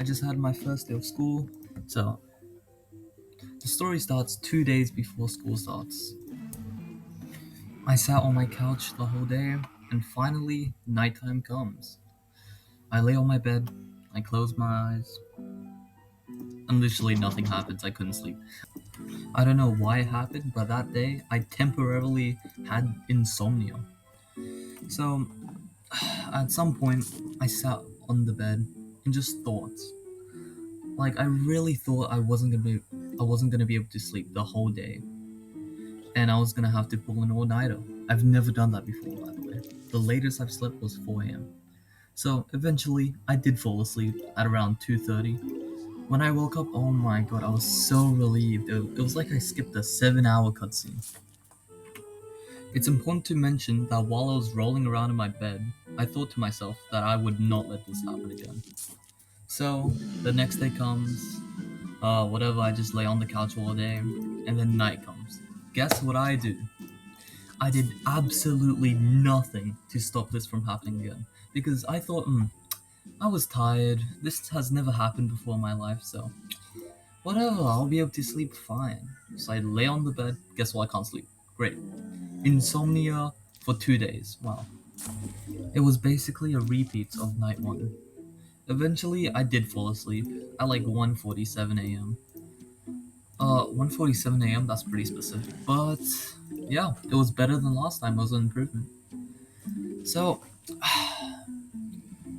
I just had my first day of school. So, the story starts 2 days before school starts. I sat on my couch the whole day, and finally, nighttime comes. I lay on my bed, I close my eyes, and literally nothing happens. I couldn't sleep. I don't know why it happened, but that day I temporarily had insomnia. So, at some point, I sat on the bed and just thought. Like I really thought I wasn't gonna be able to sleep the whole day, and I was gonna have to pull an all-nighter. I've never done that before, by the way. The latest I've slept was 4 a.m. So eventually, I did fall asleep at around 2:30. When I woke up, oh my god, I was so relieved. It was like I skipped a 7-hour cutscene. It's important to mention that while I was rolling around in my bed, I thought to myself that I would not let this happen again. So the next day comes, whatever, I just lay on the couch all day, and then night comes. Guess what I do? I did absolutely nothing to stop this from happening again. Because I thought, I was tired. This has never happened before in my life, so whatever, I'll be able to sleep fine. So I lay on the bed. Guess what? I can't sleep. Great. Insomnia for 2 days. Wow. It was basically a repeat of night one. Eventually, I did fall asleep at like 1:47 a.m. 1:47 a.m. That's pretty specific, but yeah, it was better than last time. It was an improvement. So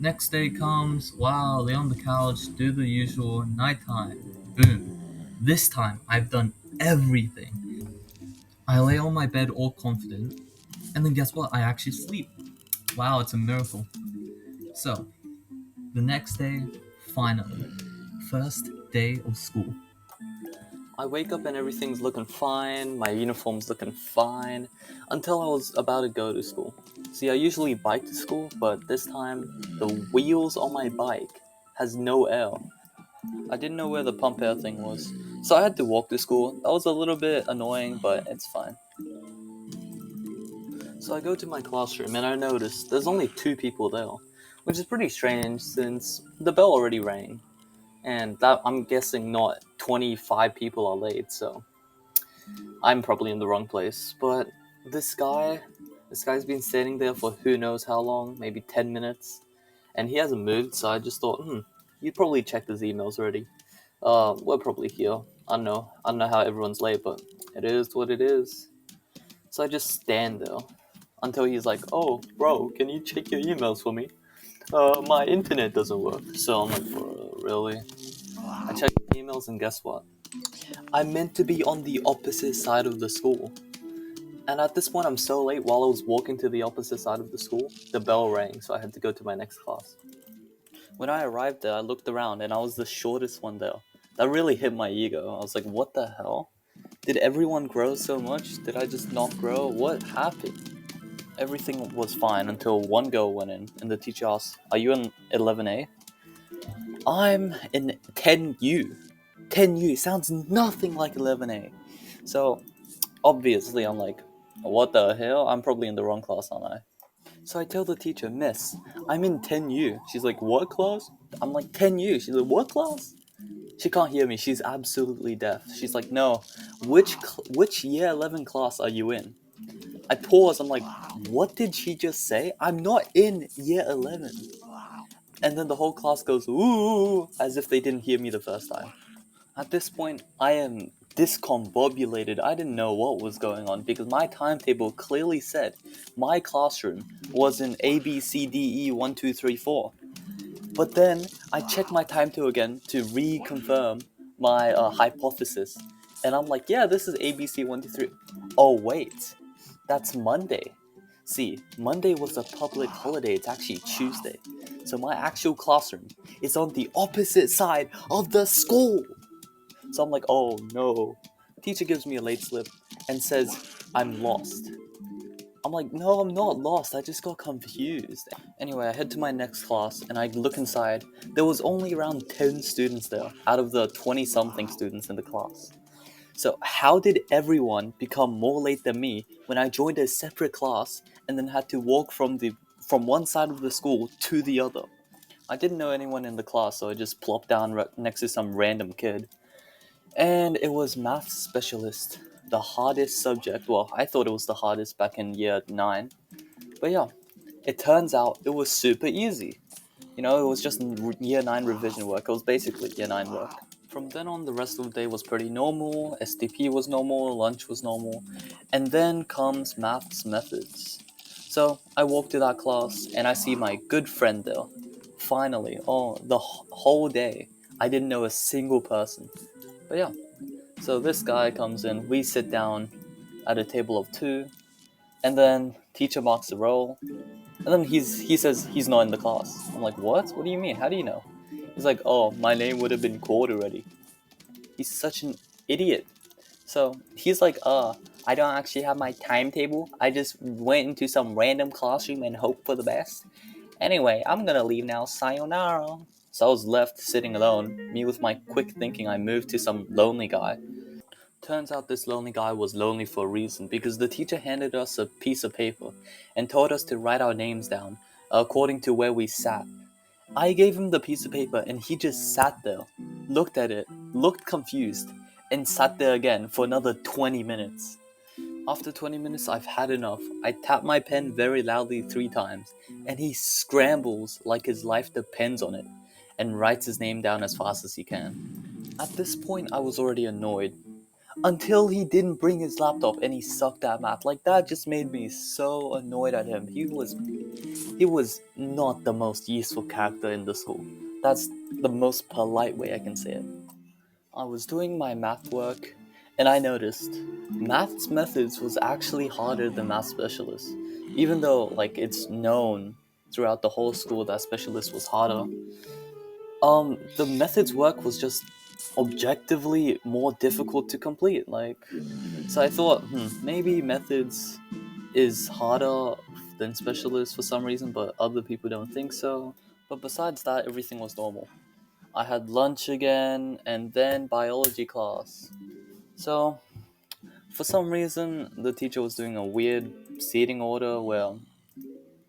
next day comes. Wow, lay on the couch, do the usual nighttime. Boom. This time I've done everything. I lay on my bed all confident, and then guess what? I actually sleep. Wow, it's a miracle. So the next day, finally, first day of school. I wake up and everything's looking fine, my uniform's looking fine, until I was about to go to school. See, I usually bike to school, but this time, the wheels on my bike has no air. I didn't know where the pump air thing was, so I had to walk to school. That was a little bit annoying, but it's fine. So I go to my classroom and I notice there's only 2 people there, which is pretty strange since the bell already rang. And that I'm guessing not 25 people are late, so I'm probably in the wrong place. But this guy, this guy's been standing there for who knows how long, maybe 10 minutes, and he hasn't moved, so I just thought, you'd probably checked his emails already. We're probably here. I don't know how everyone's late, but it is what it is. So I just stand there until he's like, oh, bro, can you check your emails for me? My internet doesn't work. So I'm like, bro, really? I checked my emails and guess what? I'm meant to be on the opposite side of the school. And at this point, I'm so late. While I was walking to the opposite side of the school, the bell rang, so I had to go to my next class. When I arrived there, I looked around and I was the shortest one there. That really hit my ego. I was like, what the hell? Did everyone grow so much? Did I just not grow? What happened? Everything was fine until one girl went in, and the teacher asked, are you in 11A? I'm in 10U. 10U sounds nothing like 11A. So, obviously, I'm like, what the hell? I'm probably in the wrong class, aren't I? So I tell the teacher, Miss, I'm in 10U. She's like, what class? I'm like, 10U. She's like, what class? She can't hear me. She's absolutely deaf. She's like, no, which year 11 class are you in? I pause. I'm like, what did she just say? I'm not in year 11. And then the whole class goes, ooh, as if they didn't hear me the first time. At this point, I am discombobulated. I didn't know what was going on because my timetable clearly said my classroom was in A, B, C, D, E, 1, 2, 3, 4. But then I checked my timetable again to reconfirm my hypothesis. And I'm like, yeah, this is A, B, C, 1, 2, 3. Oh, wait. That's Monday. See, Monday was a public holiday. It's actually Tuesday. So my actual classroom is on the opposite side of the school. So I'm like, oh no. Teacher gives me a late slip and says, I'm lost. I'm like, no, I'm not lost. I just got confused. Anyway, I head to my next class and I look inside. There was only around 10 students there out of the 20-something students in the class. So how did everyone become more late than me when I joined a separate class and then had to walk from one side of the school to the other? I didn't know anyone in the class, so I just plopped down next to some random kid. And it was math specialist, the hardest subject. Well, I thought it was the hardest back in year 9. But yeah, it turns out it was super easy. It was just year 9 revision work. It was basically year 9 work. From then on, the rest of the day was pretty normal. STP was normal, lunch was normal. And then comes maths methods. So I walk to that class and I see my good friend there. Finally, the whole day, I didn't know a single person. But yeah, so this guy comes in, we sit down at a table of 2, and then teacher marks the roll, and then he says he's not in the class. I'm like, what? What do you mean? How do you know? He's like, oh, my name would have been called already. He's such an idiot. So he's like, I don't actually have my timetable. I just went into some random classroom and hoped for the best. Anyway, I'm gonna leave now. Sayonara. So I was left sitting alone. Me with my quick thinking, I moved to some lonely guy. Turns out this lonely guy was lonely for a reason because the teacher handed us a piece of paper and told us to write our names down according to where we sat. I gave him the piece of paper and he just sat there, looked at it, looked confused, and sat there again for another 20 minutes. After 20 minutes, I've had enough. I tap my pen very loudly 3 times, and he scrambles like his life depends on it and writes his name down as fast as he can. At this point, I was already annoyed until he didn't bring his laptop and he sucked at math. Like that just made me so annoyed at him. He was not the most useful character in the school. That's the most polite way I can say it. I was doing my math work and I noticed maths methods was actually harder than math specialist. Even though like it's known throughout the whole school that specialist was harder. The methods work was just objectively more difficult to complete. So I thought, maybe methods is harder than specialists for some reason, but other people don't think so. But besides that, everything was normal. I had lunch again, and then biology class. So, for some reason, the teacher was doing a weird seating order where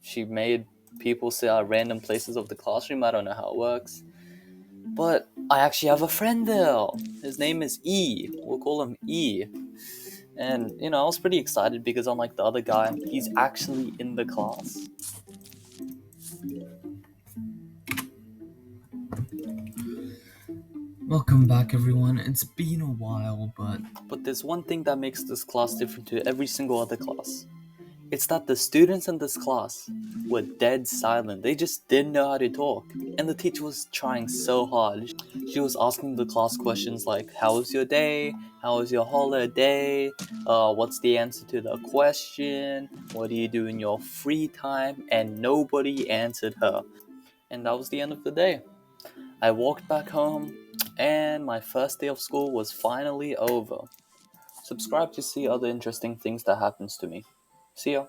she made people sit at random places of the classroom. I don't know how it works. But I actually have a friend there. His name is E. We'll call him E. And, I was pretty excited because unlike the other guy, he's actually in the class. Welcome back, everyone. It's been a while, But there's one thing that makes this class different to every single other class. It's that the students in this class were dead silent. They just didn't know how to talk. And the teacher was trying so hard. She was asking the class questions like, how was your day? How was your holiday? What's the answer to the question? What do you do in your free time? And nobody answered her. And that was the end of the day. I walked back home, and my first day of school was finally over. Subscribe to see other interesting things that happens to me. See ya.